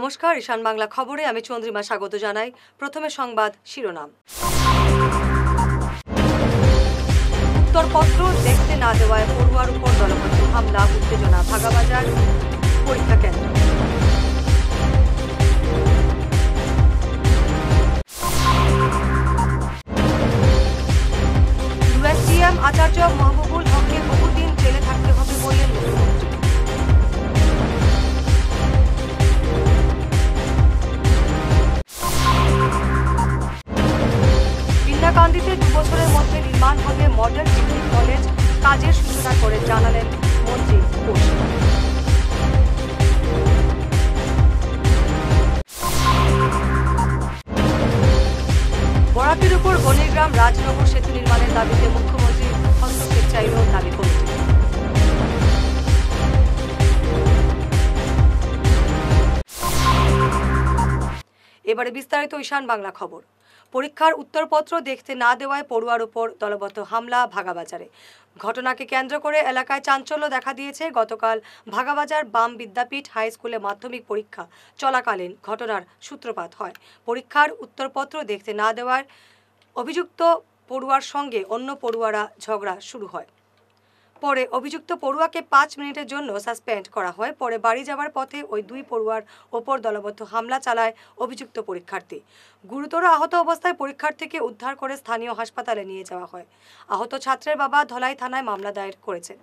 নমস্কার, ঈশান বাংলা খবরে আমি চন্দ্রিমা স্বাগত জানাই। প্রথমে সংবাদ শিরোনাম। উত্তরপত্র দেখতে না দেওয়ায় পড়ুয়ার উপর দলবদ্ধ হামলা, উত্তেজনা ভাগাবাজার পরীক্ষা কেন্দ্র। ইউএসটিএম আচার্য মাহবুবুল হককে বহুদিন জেলে থাকতে হবে বললেন মুখ্যমন্ত্রী। বিন্দাকান্দিতে 2 বছরের মধ্যে নির্মাণ হবে মডেল ডিগ্রি কলেজ, কাজের সূচনা করে জানালেন মন্ত্রী কৌশিক। বরাকের উপর গণিগ্রাম রাজনগর সেতু নির্মাণের দাবিতে মুখ্যমন্ত্রী হস্তক্ষেপ চাইল দাবি কমিটি। এবারে বিস্তারিত ঈশান বাংলা খবর। পরীক্ষার উত্তরপত্র দেখতে না দেওয়ায় পড়ুয়ার উপর দলবদ্ধ হামলা ভাগাবাজারে। ঘটনাকে কেন্দ্র করে এলাকায় চাঞ্চল্য দেখা দিয়েছে। গতকাল ভাগাবাজার বাম বিদ্যাপীঠ হাই স্কুলে মাধ্যমিক পরীক্ষা চলাকালীন ঘটনার সূত্রপাত হয়। পরীক্ষার উত্তরপত্র দেখতে না দেওয়ার অভিযুক্ত পড়ুয়ার সঙ্গে অন্য পড়ুয়ারা ঝগড়া শুরু হয়। পরে অভিযুক্ত পড়ুয়াকে 5 মিনিটের জন্য সাসপেন্ড করা হয়। পরে বাড়ি যাওয়ার পথে ওই 2 পড়ুয়ার ওপর দলবদ্ধ হামলা চালায় অভিযুক্ত পরীক্ষার্থী। গুরুতর আহত অবস্থায় পরীক্ষার্থীকে উদ্ধার করে স্থানীয় হাসপাতালে নিয়ে যাওয়া হয়। আহত ছাত্রের বাবা ধলাই থানায় মামলা দায়ের করেছেন।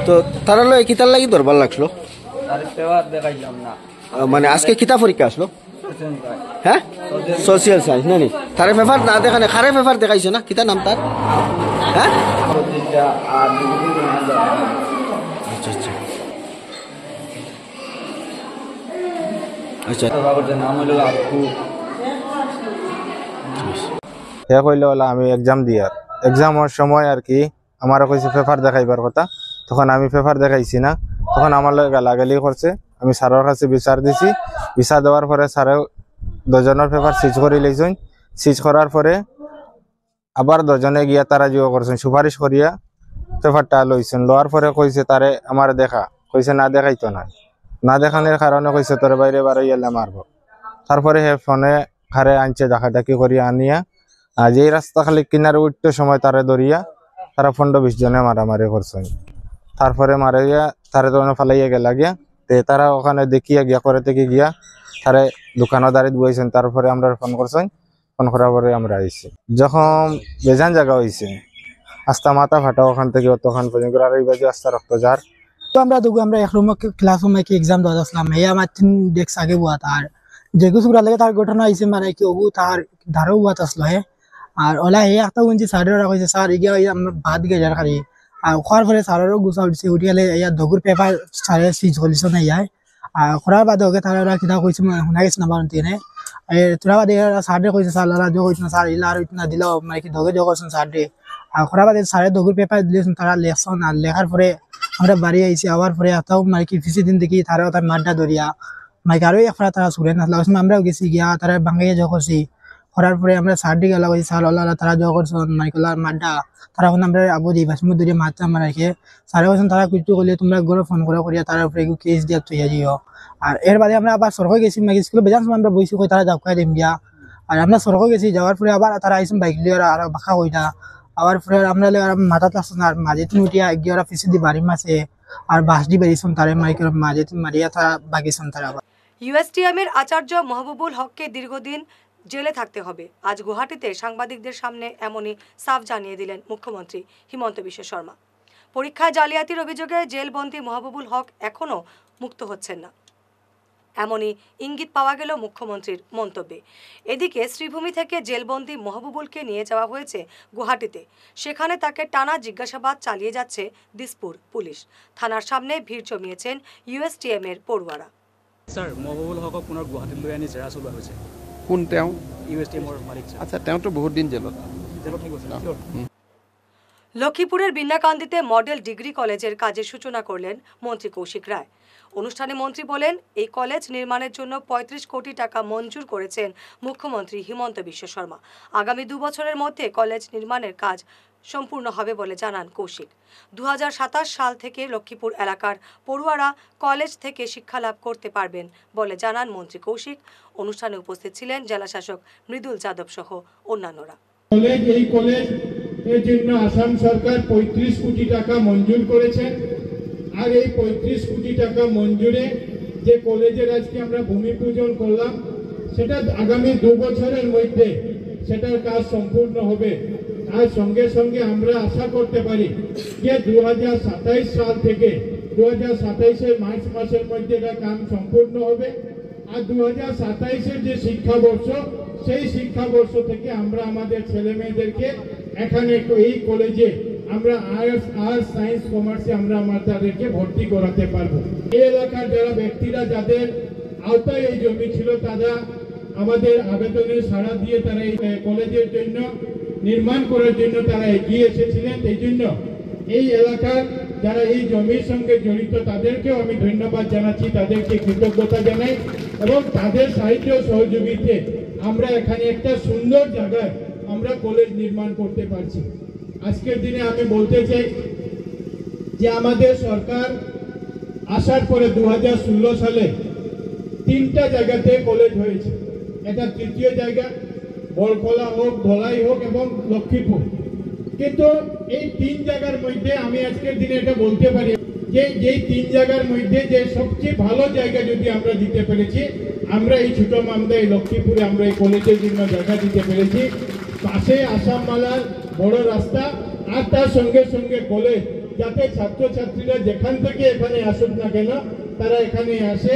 তো তারা লয় কিতার লাগি দরবার লাগলো, আরে পেপার দেখাইলাম না, মানে আজকে কিতা পরীক্ষা আসলো? হ্যাঁ, সোশিয়াল সায়েন্স না নি? তারে পেপার না দেখানে খারে পেপার দেখাইছে না? কিতা নাম তার? হ্যাঁ, আচ্ছা আচ্ছা আচ্ছা। নাম হলো আপু। সে কইলে বলে আমি এক্সাম দিয়ে এক্সামের সময় আর কি আমারও কইছে পেপার দেখাইবার কথা। তখন আমি পেপার দেখাইছি না, তখন আমার লগে গালাগালি করছে। আমি স্যারের কাছে বিচার দিছি। বিচার দেওয়ার পরে স্যারে 2 জনের পেপার সিজ করে লইছেন। সিজ করার পরে আবার 2 জনে গিয়া তারা জিও করছেন, সুপারিশ করিয়া পেপারটা লইছেন। লওয়ার পরে কইছে তারে আমার দেখা, কইছে না দেখাইতো না, না দেখানোর কারণে কইছে তোর বাইরে বারো এলে মারবো। তারপরে হে ফোনে খারে আনছে, ডাকাডাকি করিয়া আনিয়া আজ এই রাস্তা খালি কিনারে উঠতে সময় তারে ধরিয়া তারা 15-20 জনে মারামারি করছেন। তারপরে মারিয়া তারে তখন ফালাইয়া গেলা গিয়া তারা ওখানে দেখিয়া গিয়া করে থেকে গিয়া তারে দোকানে দাঁড়িয়ে বইছেন। তারপরে আমরা ফোন করছেন, ফোন করার পরে আমরা আইছি। যখন বেজান জায়গা হয়েছে আস্তা মাথা ফাটা, ওখান থেকে তখন পর্যন্ত আর এই বাজে আস্তা রক্ত যার। তো আমরা এক রুম ক্লাসরুমে কি এক্সাম দেওয়া আসলাম, এই আমার 3 ডেস্ক আগে বুয়া তার যে কিছু লাগে তার ঘটনা হয়েছে, মানে কি অবু তার ধারও বুয়াত আসলো হে। আর ওলা হে একটা গুঞ্জি সাড়ে ওরা কইছে স্যার ইগিয়া আমরা ভাত গেজার খালি। আর খাওয়ার পরে স্যারেরও গুছা উঠছে, উঠিয়ালে ইয়া দগুর পেপার সারে সিজ করিস না ইয়ায়। আর খরার বাদে ওকে তারা ওরা কিনা কইছে শুনা গেছে না বারণতিনে তোরা বাদে সারে কইছে স্যার লালা যোগ হইছে না স্যার ইলা আর ইতনা দিল মানে কি দগে যোগ করছেন সারে। আর খরা বাদে সারে দগুর পেপার দিলেছেন, তারা লেখছেন। আর লেখার পরে আমরা বাড়ি আইছি, আবার পরে এটাও মানে কি ফিসি দিন দেখি তারাও তার মাড্ডা ধরিয়া মানে আরো একফারা তারা সুরে না লাগছে। আমরাও গেছি গিয়া তারা ভাঙাইয়া যোগ করছি। করার পরে আমরা সার দিকে গেলাম, সার আল্লাহ তারা যোগ করছেন মাইকলার মাড্ডা। তারা এখন আমরা আবু দিই বাসমু ধরে মারতে আমার রেখে সারে বলছেন তারা কিছু করলে তোমরা ঘরে ফোন করিয়া তার উপরে কেস দিয়া তুইয়া দিও। আর এর বাদে আমরা আবার সরকার গেছি, স্কুলে বেজান সময় আমরা বইছি কই তারা যাবকাই দিম গিয়া। আর আমরা সরকার গেছি, যাওয়ার পরে আবার তারা আইসেন বাইক লিয়ে আর বাঁকা কইটা। আবার পরে আমরা মাথাত লাগছেন আর মাঝে তুমি উঠিয়া গিয়ে ওরা ফিসে দি বাড়ি মাছে আর বাস দি বেরিয়েছেন তারে মাইকের মাঝে মারিয়া তারা বাগিয়েছেন তারা। আবার ইউএসটিএমের আচার্য মাহবুবুল হককে দীর্ঘদিন জেলে থাকতে হবে। আজ গুয়াহাটিতে সাংবাদিকদের সামনে এমনই সাফ জানিয়ে দিলেন মুখ্যমন্ত্রী হিমন্ত বিশ্ব শর্মা। পরীক্ষায় জালিয়াতির অভিযোগে জেলবন্দী মাহবুবুল হক এখনও মুক্ত হচ্ছেন না, এমনই ইঙ্গিত পাওয়া গেল মুখ্যমন্ত্রীর মন্তব্যে। এদিকে শ্রীভূমি থেকে জেলবন্দী মাহবুবুলকে নিয়ে যাওয়া হয়েছে গুয়াহাটিতে। সেখানে তাকে টানা জিজ্ঞাসাবাদ চালিয়ে যাচ্ছে দিসপুর পুলিশ। থানার সামনে ভিড় জমিয়েছেন ইউএসটিএম এর পড়ুয়ারা। স্যার, মাহবুবুল হকক পুনৰ গুৱাহাটীলৈ আনি জেৰা চলোৱা হৈছে। কোন তেওঁ? ইউএসটিএমৰ মালিক। আচ্ছা, তেওঁতো বহুত দিন জেলত। জেলত থাকিব স্যার। লক্ষ্মীপুরের বিন্নাকান্দিতে মডেল ডিগ্রি কলেজের কাজের সূচনা করলেন মন্ত্রী কৌশিক রায়। অনুষ্ঠানে মন্ত্রী বলেন, এই কলেজ নির্মাণের জন্য ৩৫ কোটি টাকা মঞ্জুর করেছেন মুখ্যমন্ত্রী হিমন্ত বিশ্ব শর্মা। আগামী 2 বছরের মধ্যে কলেজ নির্মাণের কাজ সম্পূর্ণ হবে বলে জানান কৌশিক। 2027 সাল থেকে লক্ষ্মীপুর এলাকার পড়ুয়ারা কলেজ থেকে শিক্ষালাভ করতে পারবেন বলে জানান মন্ত্রী কৌশিক। অনুষ্ঠানে উপস্থিত ছিলেন জেলাশাসক মৃদুল যাদব সহ অন্যান্যরা। এই কলেজ এর জন্য আসাম সরকার 35 কোটি টাকা মঞ্জুর করেছেন। আর এই 35 কোটি টাকা মঞ্জুরে যে কলেজের আজকে আমরা ভূমি পূজন করলাম, সেটা আগামী 2 বছরের মধ্যে সেটার কাজ সম্পূর্ণ হবে। আর সঙ্গে সঙ্গে আমরা আশা করতে পারি যে 2027 সাল থেকে 2027 মার্চ মাসের মধ্যে এটা কাজ সম্পূর্ণ হবে। আর 2027 যে শিক্ষাবর্ষ, সেই শিক্ষাবর্ষ থেকে আমরা আমাদের ছেলে মেয়েদেরকে এখানে এই কলেজে আমরা আর্টস সায়েন্স কমার্সে আমরা তাদেরকে ভর্তি করাতে পারবো। এই এলাকার যারা ব্যক্তিরা যাদের আওতায় এই জমি ছিল, তারা আমাদের আবেদনে সাড়া দিয়ে তারা এই কলেজের জন্য নির্মাণ করার জন্য তারা এগিয়ে এসেছিলেন। এই জন্য এই এলাকার যারা এই জমির সঙ্গে জড়িত তাদেরকেও আমি ধন্যবাদ জানাচ্ছি, তাদেরকে কৃতজ্ঞতা জানাই। এবং তাদের সাহায্য সহযোগিতাতে আমরা এখানে একটা সুন্দর জায়গায় আমরা কলেজ নির্মাণ করতে পারছি। আজকের দিনে আমি বলতে চাই যে আমাদের সরকার আসার পরে 2016 সালে 3টা জায়গাতে কলেজ হয়েছে। এটা 3য় জায়গা বরকলা হোক, ধলাই হোক এবং লক্ষ্মীপুর। কিন্তু এই 3 জায়গার মধ্যে আমি আজকের দিনে এটা বলতে পারি যে যেই 3 জায়গার মধ্যে যে সবচেয়ে ভালো জায়গা যদি আমরা দিতে পেরেছি, আমরা এই ছোট মামদা এই লক্ষ্মীপুরে আমরা এই কলেজের জন্য জায়গা দিতে পেরেছি। পাশে আসামমালার বড় রাস্তা, আর তার সঙ্গে সঙ্গে কলেজ, যাতে ছাত্রছাত্রীরা যেখান থেকে এখানে আসুক না কেন তারা এখানে আসে।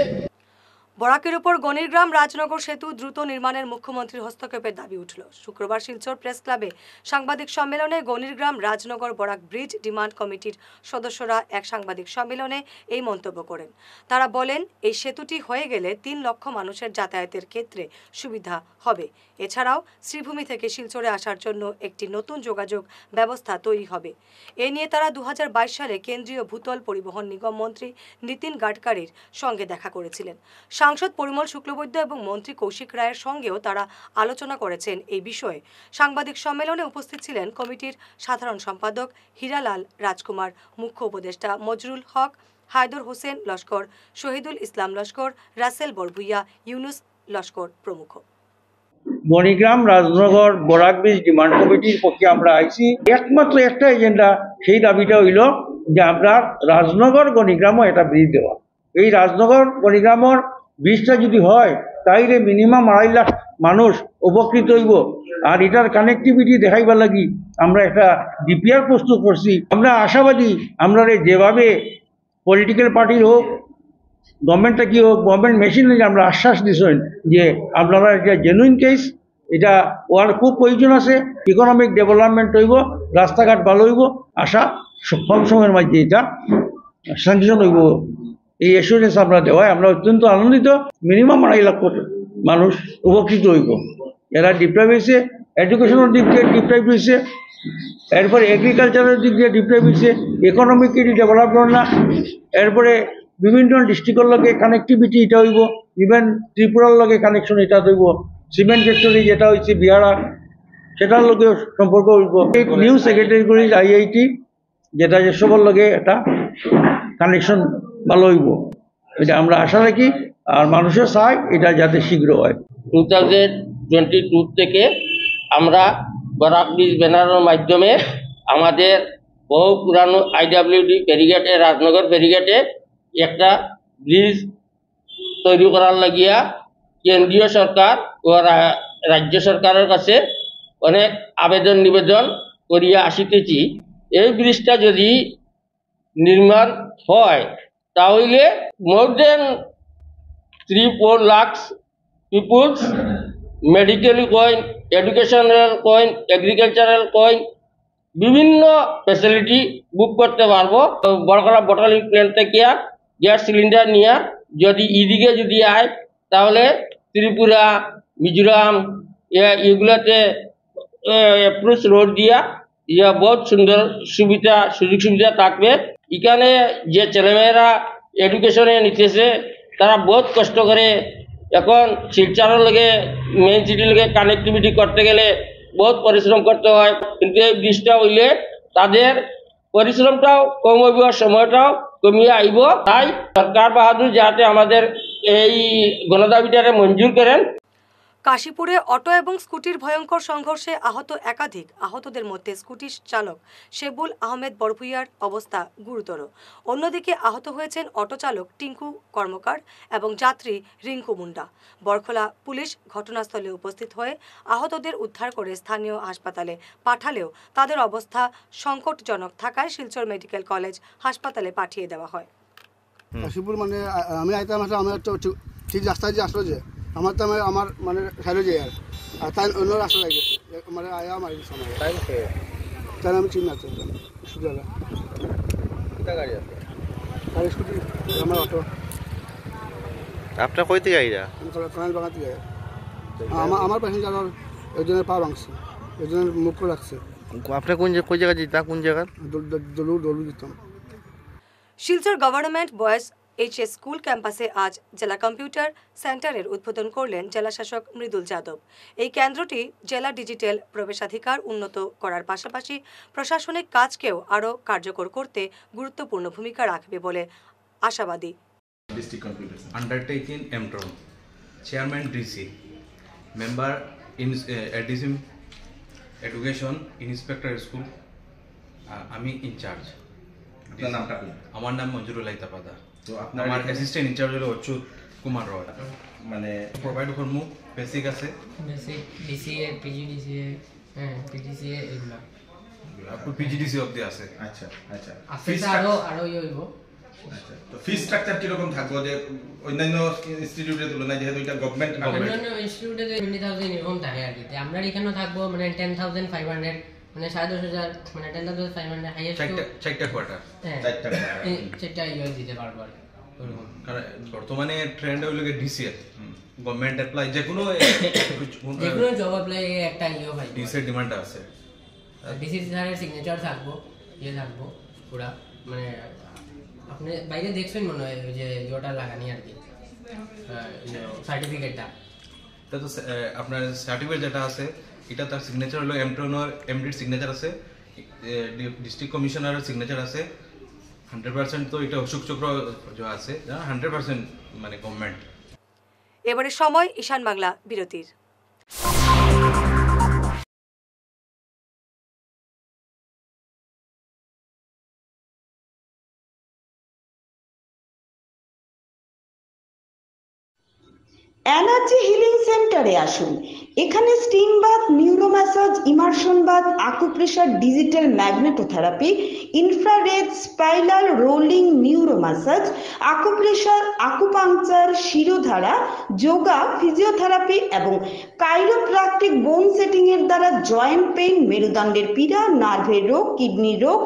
বরাকের উপর গণিরগ্রাম রাজনগর সেতু দ্রুত নির্মাণের মুখ্যমন্ত্রীর হস্তক্ষেপের দাবি উঠল। শুক্রবার শিলচর প্রেস ক্লাবে সাংবাদিক সম্মেলনে গণিরগ্রাম রাজনগর বরাক ব্রিজ ডিমান্ড কমিটির সদস্যরা এক সাংবাদিক সম্মেলনে এই মন্তব্য করেন। তারা বলেন, এই সেতুটি হয়ে গেলে 3 লক্ষ মানুষের যাতায়াতের ক্ষেত্রে সুবিধা হবে। এছাড়াও শ্রীভূমি থেকে শিলচরে আসার জন্য একটি নতুন যোগাযোগ ব্যবস্থা তৈরি হবে। এ নিয়ে তারা 2022 সালে কেন্দ্রীয় ভূতল পরিবহন নিগম মন্ত্রী নীতিন গাডকারির সঙ্গে দেখা করেছিলেন। সাংসদ পরিমল শুক্লবৈদ্য এবং মন্ত্রী কৌশিক রায়ের সঙ্গেও তারা আলোচনা করেছেন এই বিষয়ে। সাংবাদিক সম্মেলনে উপস্থিত ছিলেন কমিটির সাধারণ সম্পাদক হীরালাল রাজকুমার, মুখ্য উপদেষ্টা মজরুল হক, হায়দর হোসেন লস্কর, শহীদুল ইসলাম লস্কর, রাসেল বরভুইয়া, ইউনুস লস্কর প্রমুখ। গণিগ্রাম রাজনগর বরাক ব্রিজ ডিমান্ড কমিটির পক্ষে আমরা আইছি একমাত্র একটা এজেন্ডা, সেই দাবিটা হইল যে আমরা রাজনগর গণিগ্রামও একটা ব্রিজ দেওয়া। এই রাজনগর গণিগ্রামের ব্রিজটা যদি হয় তাইলে মিনিমাম 2.5 লাখ মানুষ উপকৃত হইব। আর এটার কানেক্টিভিটি দেখাইবার লাগি আমরা একটা ডিপিআর প্রস্তুত করছি। আমরা আশাবাদী আমরা যেভাবে পলিটিক্যাল পার্টির হোক, গভর্নমেন্টটা কি হোক, গভর্নমেন্ট মেশিনারি আমরা আশ্বাস দিচ্ছেন যে আপনারা এটা জেনুইন কেস, এটা ওয়ার খুব প্রয়োজন আছে, ইকোনমিক ডেভেলপমেন্ট হইব, রাস্তাঘাট ভালো হইব, আশা কম সময়ের মধ্যে এটা স্যাংশন হইব। এই অ্যাসুরেন্স আমরা দেওয়ায় আমরা অত্যন্ত আনন্দিত। মিনিমাম 2.5 লাখ মানুষ উপকৃত হইব। এরা ডিপ্রাইভ হয়েছে, এডুকেশনের দিক দিয়ে ডিপ্রাইভ হয়েছে, এরপরে এগ্রিকালচারের দিক দিয়ে ডিপ্রাইভ হয়েছে, ইকোনমিক্যালি ডেভেলপমেন্ট না, এরপরে বিভিন্ন ডিস্ট্রিক্টের লগে কানেক্টিভিটি এটা হইব, ইভেন ত্রিপুরার লগে কানেকশন এটা হইব, সিমেন্ট ফ্যাক্টরি যেটা হয়েছে বিহারা সেটার লগে সম্পর্ক হইব। নিউ সেক্রেটারি করি IIT যেটা যে সবার লগে একটা কানেকশন ভালো হইব, এটা আমরা আশা রাখি। আর মানুষের চাই এটা যাতে শীঘ্র হয়। 2022 থেকে আমরা বরাক ব্রিজ ব্যানারের মাধ্যমে আমাদের বহু পুরানো IWD ফেরিঘাটে, রাজনগর ফেরিঘাটে একটা ব্রিজ তৈরি করার লাগিয়া কেন্দ্রীয় সরকার ও রাজ্য সরকারের কাছে অনেক আবেদন নিবেদন করিয়া আসিতেছি। এই ব্রিজটা যদি নির্মাণ হয় তাহলে more than 3-4 lakh peoples medically কইন, এডুকেশনাল কইন, এগ্রিকালচারাল কইন, বিভিন্ন ফ্যাসিলিটি বুক করতে পারবো। বড়কলা বটলিং প্ল্যান্ট থেকে গ্যাস সিলিন্ডার নিয়ে যদি এদিকে যদি আয় তাহলে ত্রিপুরা, মিজোরাম এগুলোতে অ্যাপ্রোচ রোড দিয়া বহুত সুন্দর সুযোগ সুবিধা থাকবে। এখানে যে ছেলেমেয়েরা এডুকেশনে নিতেছে তারা বহুত কষ্ট করে, এখন শিলচরের লগে মেইন সিটির লগে কানেক্টিভিটি করতে গেলে বহুত পরিশ্রম করতে হয়, কিন্তু এই ব্রিজটা হইলে তাদের পরিশ্রমটাও কম হইব, সময়টাও কমিয়ে আইব। তাই সরকার বাহাদুর যাতে আমাদের এই গণদাবিটারে মঞ্জুর করেন। কাশীপুরে অটো এবং স্কুটির ভয়ঙ্কর সংঘর্ষে আহত একাধিক। আহতদের মধ্যে স্কুটির চালক শেবুল আহমেদ বড়ভুইয়ার অবস্থা গুরুতর। অন্যদিকে আহত হয়েছেন অটো চালক টিঙ্কু কর্মকার এবং যাত্রী রিঙ্কু মুন্ডা। বরখলা পুলিশ ঘটনাস্থলে উপস্থিত হয়ে আহতদের উদ্ধার করে স্থানীয় হাসপাতালে পাঠালেও তাদের অবস্থা সংকটজনক থাকায় শিলচর মেডিকেল কলেজ হাসপাতালে পাঠিয়ে দেওয়া হয়। কাশীপুর মানে আমি আইতাম, আমার তো ঠিক রাস্তায় যে আসলো যে আমার তো আমার মানে সাইডে যাই আর তাই অন্য রাস্তা লাগে মানে আয়া মারি সময় তাই আমি চিনি না আর স্কুটি আমার অটো। আপনার কই থেকে আইরা? কানাল বাগান থেকে আমার প্যাসেঞ্জার একজনের পা ভাঙছে, একজনের মুখ রাখছে। আপনি কোন জায়গা যেতা? কোন জায়গা? দলু দিতাম। Silchar government boys HS school ক্যাম্পাসে আজ জেলা কম্পিউটার সেন্টারের উদ্বোধন করলেন জেলা শাসক মৃদুল যাদব। এই কেন্দ্রটি জেলা ডিজিটাল প্রবেশাধিকার উন্নত করার পাশাপাশি প্রশাসনিক কাজকেও আরও কার্যকর করতে গুরুত্বপূর্ণ ভূমিকা রাখবে বলে আশাবাদী। District Computer Undertaking MTRON Chairman DC Member in Addisim Education Inspector School আমি ইনচার্জ। আপনার নামটা কি? আমার নাম মঞ্জুরুল ইতাপাদা। তো আপনার আমার অ্যাসিস্ট্যান্ট ইনচার্জ হলো অচ্যুত কুমার রয়। মানে প্রোভাইড করমু বেসিক আছে, বেসিক ডিসিএ পিজিডিসিএ পিজিসিএ এগুলা আপু পিজিডিসি অবধি আছে। আচ্ছা আচ্ছা ফিস আরো হইব। আচ্ছা, তো ফি স্ট্রাকচার কি রকম থাকবে যে অন্যান্য ইনস্টিটিউটের তুলনায়, যেহেতু এটা গভর্নমেন্ট? অন্যান্য ইনস্টিটিউটে 20,000 এরকম থাকে আর কি। আমরা এখানে থাকবো মানে 10,500 মানে 10,500 মানে 10,500 হাইয়েস্ট চারটা কোয়ার্টার। চারটা ইয়ে দিতে পারবো আর কারণ বর্তমানে ট্রেন্ড হইল ডিসিএ গভর্নমেন্ট অ্যাপ্লাই যে কোনো জব অ্যাপ্লাই একটা ইয়ে ভাই ডিসিএ ডিমান্ড আছে। ডিসি স্যারের সিগনেচার থাকবো, ইয়ে থাকবো পুরা, মানে আপনি বাইরে দেখছেন মনে হয় ওই যে ইয়েটা লাগানি আর কি সার্টিফিকেটটা। এটা তো আপনার সার্টিফিকেট যেটা আছে এটা তার সিগনেচার হলো এমট্রনের এমডির সিগনেচার আছে, ডিস্ট্রিক্ট কমিশনারের সিগনেচার আছে। 100% তো এটা অশোক চক্র যে আছে 100% মানে গভর্নমেন্ট। এবারে সময় ঈশান বাংলা বিরতির। এনার্জি হিলিং সেন্টারে আসুন। এখানে steam bath, neuro massage, immersion bath, acupressure, digital magnetotherapy, infrared, spiral, rolling, neuro massage, acupressure, acupuncture, shirodhara, yoga, physiotherapy এবং কাইরোপ্র্যাকটিক বোন সেটিং এর দ্বারা জয়েন্ট পেইন, মেরুদণ্ডের পীড়া, নার্ভের রোগ, কিডনির রোগ,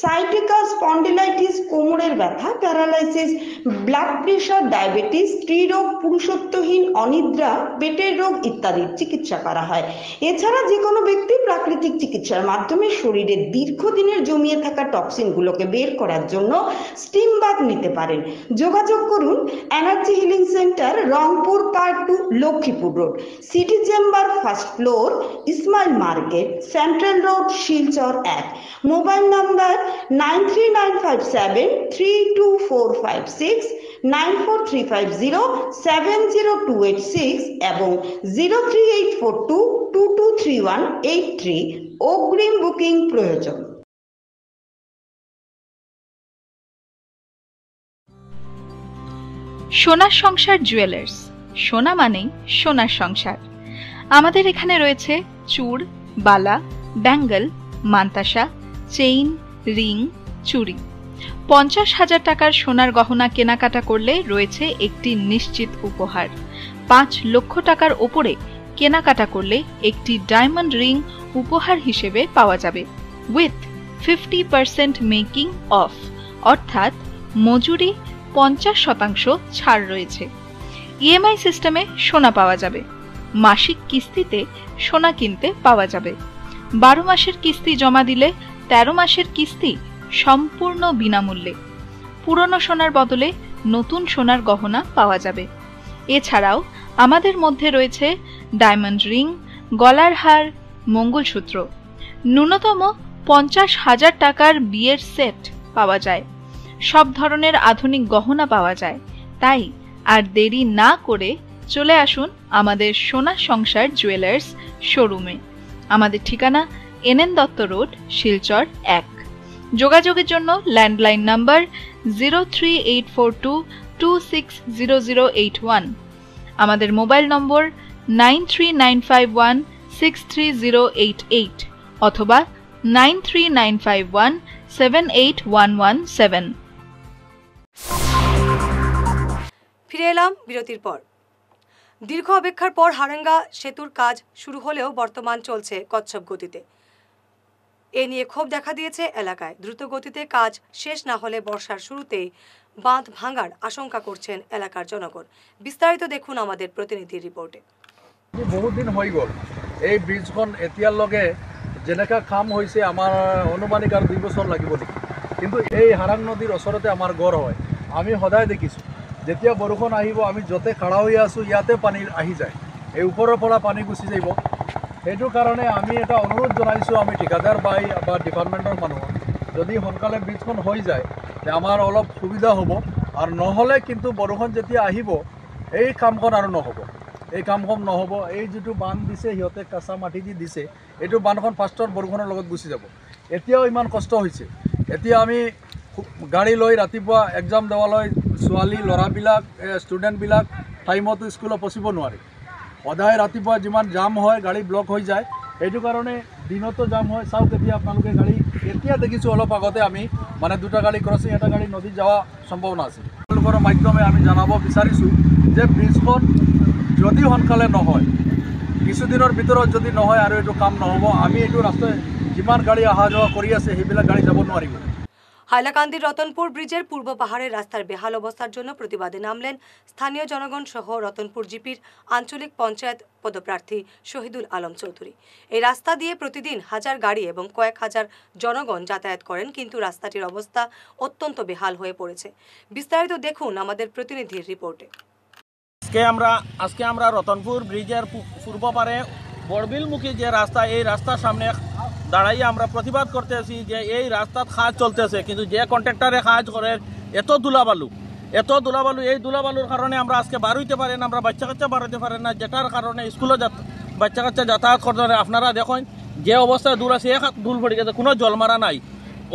সাইটিকা, স্পন্ডিলাইটিস, কোমরের ব্যথা, প্যারালাইসিস, ব্লাড প্রেশার, ডায়াবেটিস, স্ত্রীরোগ, পুরুষত্বহীন, অনিদ্রা, পেটের রোগ ইত্যাদির চিকিৎসা করা হয়। এছাড়া যে কোনো ব্যক্তি প্রাকৃতিক চিকিৎসার মাধ্যমে শরীরে দীর্ঘদিনের জমিয়ে থাকা টক্সিনগুলোকে বের করার জন্য স্টিম বাথ নিতে পারেন। যোগাযোগ করুন energy healing centre, Rangpur part 2, Lakshmipur road, city chamber, first floor, Ismail market, central road, Silchar 1। Mobile number 9395732456, 9435070286 এবং 03842223183। অগ্রিম বুকিং প্রয়োজন। সোনার সংসার জুয়েলার্স, সোনা মানেই সোনার সংসার। আমাদের এখানে রয়েছে চূড়, বালা, ব্যাঙ্গল, মান্তাসা, চেইন, রিং, চুড়ি। 50,000 টাকার সোনার গহনা কেনাকাটা করলে রয়েছে একটি নিশ্চিত উপহার। 5 লক্ষ টাকার ওপরে কেনাকাটা করলে একটি ডায়মন্ড রিং উপহার হিসেবে পাওয়া যাবে উইথ 50% মেকিং অফ, অর্থাৎ মজুরি 50% ছাড় রয়েছে। ইএমআই সিস্টেমে সোনা পাওয়া যাবে, মাসিক কিস্তিতে সোনা কিনতে পাওয়া যাবে। 12 মাসের কিস্তি জমা দিলে 13 মাসের কিস্তি সম্পূর্ণ বিনামূল্যে। পুরনো সোনার বদলে নতুন সোনার গহনা পাওয়া যাবে। এছাড়াও আমাদের মধ্যে রয়েছে ডায়মন্ড রিং, গলার হার, মঙ্গলসূত্র। ন্যূনতম 50,000 টাকার বিয়ের সেট পাওয়া যায়। সব ধরনের আধুনিক গহনা পাওয়া যায়। তাই আর দেরি না করে চলে আসুন আমাদের সোনা সংসার জুয়েলার্স শোরুমে। আমাদের ঠিকানা NN দত্ত রোড, শিলচর 1। যোগাযোগের জন্য ল্যান্ডলাইন নাম্বার 038422600081, আমাদের মোবাইল নম্বর 9395163088 অথবা 9395178117। ফিরে এলাম বিরতির পর। দীর্ঘ অপেক্ষার পর হারেঙ্গা সেতুর কাজ শুরু হলেও বর্তমান চলছে কচ্ছপ গতিতে। এ নিয়ে ক্ষোভ দেখা দিয়েছে এলাকায়। দ্রুত গতিতে কাজ শেষ না হলে বর্ষার শুরুতেই বাঁধ ভাঙার আশঙ্কা করছেন এলাকার জনগণ। বিস্তারিত দেখুন আমাদের প্রতিনিধির রিপোর্টে। বহুত দিন হৈ গ'ল এই ব্ৰিজখন এতিয়াৰ লগে যেনেকা কাম হৈছে আমাৰ অনুমানিক আৰু 2 বছৰ লাগিব নেকি। কিন্তু এই হাৰাং নদীৰ ওচৰতে আমাৰ গড় হয়। আমি সদায় দেখিছোঁ যেতিয়া বৰষুণ আহিব আমি য'তে খাৰা হৈ আছোঁ ইয়াতে পানী আহি যায়, এই ওপৰৰ পৰা পানী গুচি যাব। সেইটো কাৰণে আমি এটা অনুৰোধ জনাইছোঁ আমি ঠিকাদাৰ বাই বা ডিপাৰ্টমেণ্টৰ মানুহক, যদি সোনকালে ব্ৰিজখন হৈ যায় তে আমাৰ অলপ সুবিধা হ'ব। আৰু নহ'লে কিন্তু বৰষুণ যেতিয়া আহিব এই কামখন আৰু নহ'ব, এই কামখন নহ'ব। এই যিটো বান্ধ দিছে সিহঁতে কেঁচা মাটি দি দিছে, এইটো বান্ধখন ফাৰ্ষ্টৰ বৰষুণৰ লগত গুচি যাব। এতিয়াও ইমান কষ্ট হৈছে। এতিয়া আমি গাড়ী লৈ ৰাতিপুৱা এক্সাম দেৱালৈ ছোৱালী ল'ৰাবিলাক ষ্টুডেণ্টবিলাক টাইমতো স্কুলত পচিব নোৱাৰে। সদায় ৰাতিপুৱা যিমান জাম হয় গাড়ী ব্লক হৈ যায়, সেইটো কাৰণে দিনতো জাম হয়। চাওক এতিয়া আপোনালোকে গাড়ী এতিয়া দেখিছোঁ অলপ আগতে আমি মানে 2টা গাড়ী ক্ৰছিং, এটা গাড়ী নদীত যোৱা সম্ভাৱনা আছে। তেওঁলোকৰ মাধ্যমে আমি জনাব বিচাৰিছোঁ যে ব্ৰিজখন যদি সোনকালে নহয়, কিছুদিনৰ ভিতৰত যদি নহয় আৰু এইটো কাম নহ'ব, আমি এইটো ৰাস্তায় যিমান গাড়ী অহা যোৱা কৰি আছে সেইবিলাক গাড়ী যাব নোৱাৰিব। হাইলাকান্দির রতনপুর ব্রিজের পূর্ব পাহাড়ের রাস্তার বেহাল অবস্থার জন্য প্রতিবাদে নামলেন স্থানীয় জনগণ সহ রতনপুর জিপির আঞ্চলিক পঞ্চায়েত পদপ্রার্থী শহীদুল আলম চৌধুরী। এই রাস্তা দিয়ে প্রতিদিন হাজার গাড়ি এবং কয়েক হাজার জনগণ যাতায়াত করেন, কিন্তু রাস্তাটির অবস্থা অত্যন্ত বেহাল হয়ে পড়েছে। বিস্তারিত দেখুন আমাদের প্রতিনিধির রিপোর্টে। আজকে আমরা রতনপুর ব্রিজের পূর্ব পারে বড়বিলমুখী যে রাস্তা, এই রাস্তার সামনে দাঁড়াইয়ে আমরা প্রতিবাদ করতেছি যে এই রাস্তার কাজ চলতেছে, কিন্তু যে কন্ট্রাক্টরে কাজ করে এত ধুলাবালু, এই ধুলাবালুর কারণে আমরা আজকে বার হইতে পারি না, আমরা বাচ্চা কাচ্চা বার হইতে পারি না, যেটার কারণে স্কুলে বাচ্চা কাচ্চা যাতায়াত করতে পারে। আপনারা দেখুন যে অবস্থায় দূর আছে, এক ধুল পড়ে গেছে, কোনো জল মারা নাই।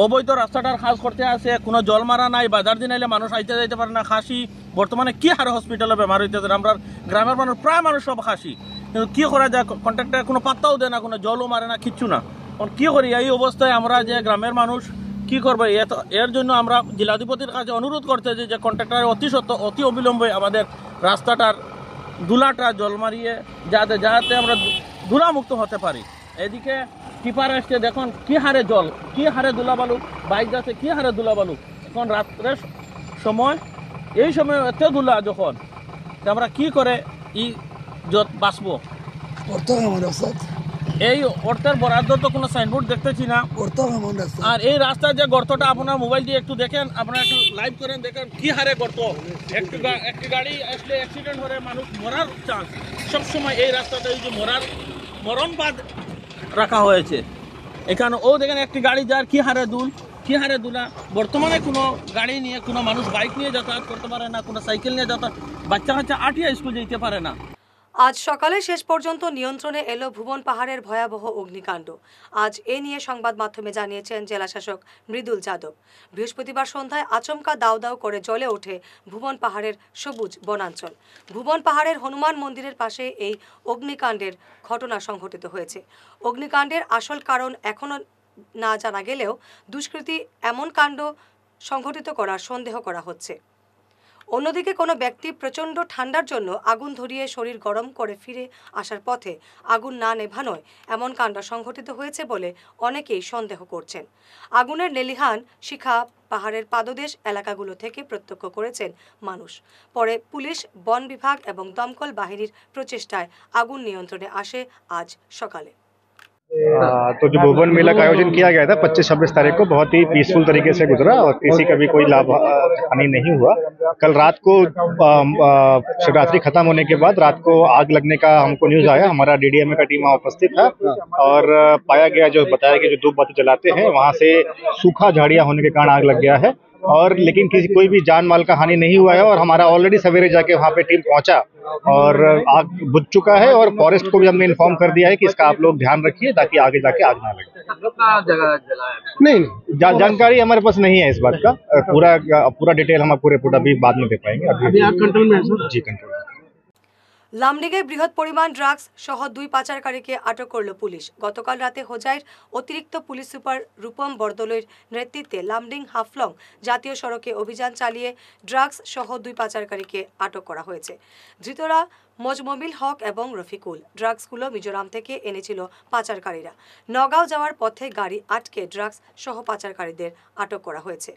অবৈধ রাস্তাটার কাজ করতে আছে, কোনো জল মারা নাই। বাজার দিন আইলে মানুষ আইতে যাইতে পারে না। খাসি বর্তমানে কি হারে হসপিটালে বেমার হইতেছে, আমরা গ্রামের মানুষ প্রায় মানুষ সব খাসি, কিন্তু কি করা যায়, কন্ট্রাক্টর কোনো পাত্তাও দেয় না, কোনো জলও মারে না, কিচ্ছু না। কি করি এই অবস্থায় আমরা যে গ্রামের মানুষ কি করবো? এর জন্য আমরা জেলাধিপতির কাছে অনুরোধ করতেছি যে কন্ট্রাক্টর অতি অবিলম্বে আমাদের রাস্তাটার ধুলাটা জল মারিয়ে যাতে আমরা ধুলামুক্ত হতে পারি। এদিকে টিপার আসছে, দেখুন কি হারে জল, কি হারে ধুলাবালু, বাইক যাচ্ছে কি হারে ধুলাবালু। এখন রাত্রের সময়, এই সময় এত ধুলা যখন, আমরা কি করে বাঁচবো? এই অর্থের বরাদ্দ তো কোনো সাইনবোর্ড দেখতেছি না। আর এই রাস্তার যে গর্তটা আপনার মোবাইল দিয়ে একটু দেখেন, আপনারা একটু লাইভ করেন, দেখেন কি হারে গর্ত। একটি গাড়ি আসলে অ্যাক্সিডেন্ট হলে মানুষ মরার চান্স সবসময়। এই রাস্তাটা এই যে মরণ বাদ রাখা হয়েছে এখানে। ও দেখেন একটি গাড়ি যার কি হারে দুলা। বর্তমানে কোনো গাড়ি নিয়ে কোনো মানুষ বাইক নিয়ে যাতায়াত করতে পারে না, কোনো সাইকেল নিয়ে যাতায়াত, বাচ্চা কাচ্চা আটিয়া স্কুল যেতে পারে না। আজ সকালে শেষ পর্যন্ত নিয়ন্ত্রণে এলো ভুবন পাহাড়ের ভয়াবহ অগ্নিকাণ্ড। আজ এ নিয়ে সংবাদ মাধ্যমে জানিয়েছেন জেলাশাসক মৃদুল যাদব। বৃহস্পতিবার সন্ধ্যায় আচমকা দাউ দাউ করে জ্বলে ওঠে ভুবন পাহাড়ের সবুজ বনাঞ্চল। ভুবন পাহাড়ের হনুমান মন্দিরের পাশে এই অগ্নিকাণ্ডের ঘটনা সংঘটিত হয়েছে। অগ্নিকাণ্ডের আসল কারণ এখনো না জানা গেলেও দুষ্কৃতী এমন কাণ্ড সংঘটিত করার সন্দেহ করা হচ্ছে। অন্যদিকে কোনো ব্যক্তি প্রচণ্ড ঠান্ডার জন্য আগুন ধরিয়ে শরীর গরম করে ফিরে আসার পথে আগুন না নেভানোয় এমন কাণ্ড সংঘটিত হয়েছে বলে অনেকেই সন্দেহ করছেন। আগুনের লেলিহান শিখা পাহাড়ের পাদদেশ এলাকাগুলো থেকে প্রত্যক্ষ করেছেন মানুষ। পরে পুলিশ, বন বিভাগ এবং দমকল বাহিনীর প্রচেষ্টায় আগুন নিয়ন্ত্রণে আসে আজ সকালে। तो जो भुवन मेला का आयोजन किया गया था 25-26 तारीख को बहुत ही पीसफुल तरीके से गुजरा और किसी का भी कोई लाभ हानि नहीं हुआ। कल रात को शिवरात्रि खत्म होने के बाद रात को आग लगने का हमको न्यूज आया। हमारा डीडीएमए का टीम वहाँ उपस्थित था और पाया गया, जो बताया कि जो धूप बत्ती जलाते हैं वहाँ से सूखा झाड़ियाँ होने के कारण आग लग गया है और लेकिन कोई भी जान माल का हानि नहीं हुआ है। और हमारा ऑलरेडी सवेरे जाके वहाँ पे टीम पहुंचा और आग बुझ चुका है और फॉरेस्ट को भी हमने इन्फॉर्म कर दिया है कि इसका आप लोग ध्यान रखिए ताकि आगे जाके आग ना लगे। नहीं, जानकारी हमारे पास नहीं है इस बात का। पूरा डिटेल हम आपको रिपोर्ट अभी बाद में दे पाएंगे। अभी आप कंट्रोल में हैं? जी, कंट्रोल। লামডিংয়ে বৃহৎ পরিমাণ ড্রাগস সহ 2 পাচারকারীকে আটক করল পুলিশ। গতকাল রাতে হোজাইর অতিরিক্ত পুলিশ সুপার রূপম বরদলৈর নেতৃত্বে লামডিং হাফলং জাতীয় সড়কে অভিযান চালিয়ে ড্রাগস সহ 2 পাচারকারীকে আটক করা হয়েছে। ধৃতরা মজমবিল হক এবং রফিকুল। ড্রাগসগুলো মিজোরাম থেকে এনেছিল পাচারকারীরা। নগাঁও যাওয়ার পথে গাড়ি আটকে ড্রাগস সহ পাচারকারীদের আটক করা হয়েছে।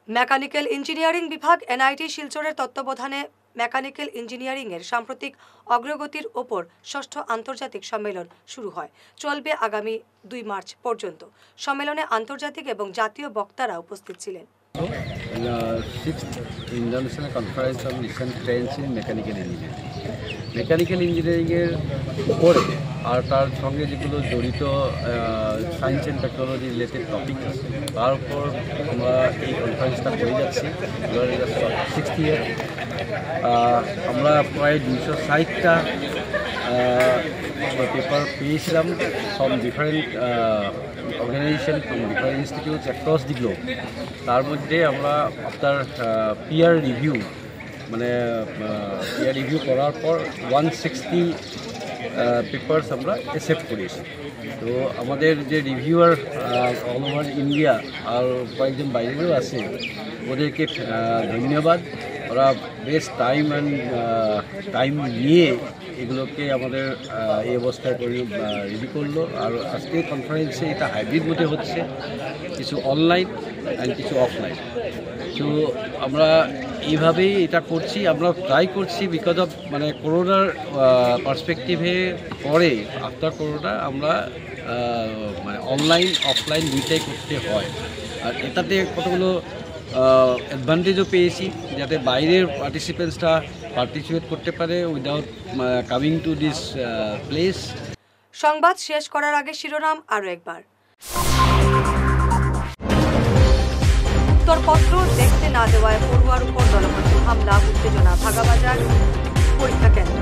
মেকানিক্যাল ইঞ্জিনিয়ারিং বিভাগ এনআইটি শিলচরের তত্ত্বাবধানে মেকানিক্যাল ইঞ্জিনিয়ারিংয়ের সাম্প্রতিক অগ্রগতির ওপর ষষ্ঠ আন্তর্জাতিক সম্মেলন শুরু হয়। চলবে আগামী 2 মার্চ পর্যন্ত। সম্মেলনে আন্তর্জাতিক এবং জাতীয় বক্তারা উপস্থিত ছিলেন। Sixth International Conference on Recent Trends in Mechanical Engineering. Mechanical ইঞ্জিনিয়ারিংয়ের উপরে আর তার সঙ্গে যেগুলো জড়িত science and technology related topic আছে তার উপর আমরা এই কনফারেন্সটা করে যাচ্ছি। 6th ইয়ার আমরা প্রায় 260টা পেপার পেয়েছিলাম from different organization, from different institutes across the globe. তার মধ্যে আমরা আপনার পিয়ার রিভিউ করার পর 160 পেপারস আমরা অ্যাকসেপ্ট করেছি। তো আমাদের যে রিভিউয়ার অল ওভার ইন্ডিয়া আর কয়েকজন বাইরেও আছে, ওদেরকে ধন্যবাদ। ওরা বেশ টাইম নিয়ে এগুলোকে আমাদের এই অবস্থায় রেডি করলো। আর আজকে কনফারেন্সে এটা হাইব্রিড মধ্যে হচ্ছে, কিছু অনলাইন অ্যান্ড কিছু অফলাইন। তো আমরা এইভাবেই এটা করছি। আমরা ট্রাই করছি বিকজ অফ করোনার পার্সপেক্টিভে পরে আফটার করোনা আমরা অনলাইন অফলাইন দুইটাই করতে হয়। আর এটাতে কতগুলো অ্যাডভান্টেজও পেয়েছি, যাতে বাইরের পার্টিসিপেন্টসরা পার্টিসিপেট করতে পারে without coming to this place. সংবাদ শেষ করার আগে শিরোনাম আরো একবার। উত্তরপত্র দেখতে না দেওয়ায় পড়ুয়ার উপর দলবদ্ধ হামলা, উত্তেজনা ভাগাবাজার পরীক্ষা কেন্দ্র।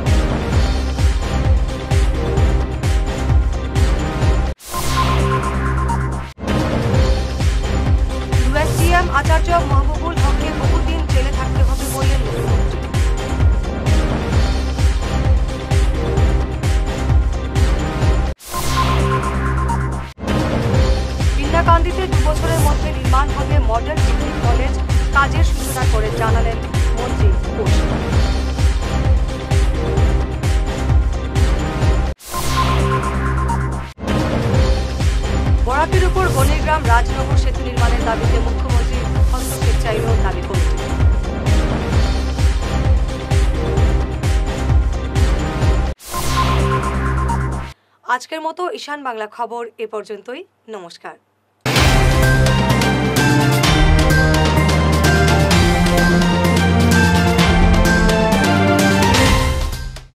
ইউএসডিএম আচার্য মাহবুবুল হককে বহুদিন জেলে থাকতে হবে বললেন মুখ্যমন্ত্রী। ইন্দিরাকান্দিতে 2 বছরের মধ্যে নির্মাণ হবে মডেল ডিগ্রি কলেজ, কাজের সূচনা করে জানালেন মন্ত্রী ঘোষ। বরাকের উপর গণিগ্রাম রাজনগর সেতু নির্মাণের দাবিতে মুখ্যমন্ত্রী হস্তক্ষেপ চাইল দাবি কমিটি। আজকের মতো ঈশান বাংলা খবর এ পর্যন্তই। নমস্কার।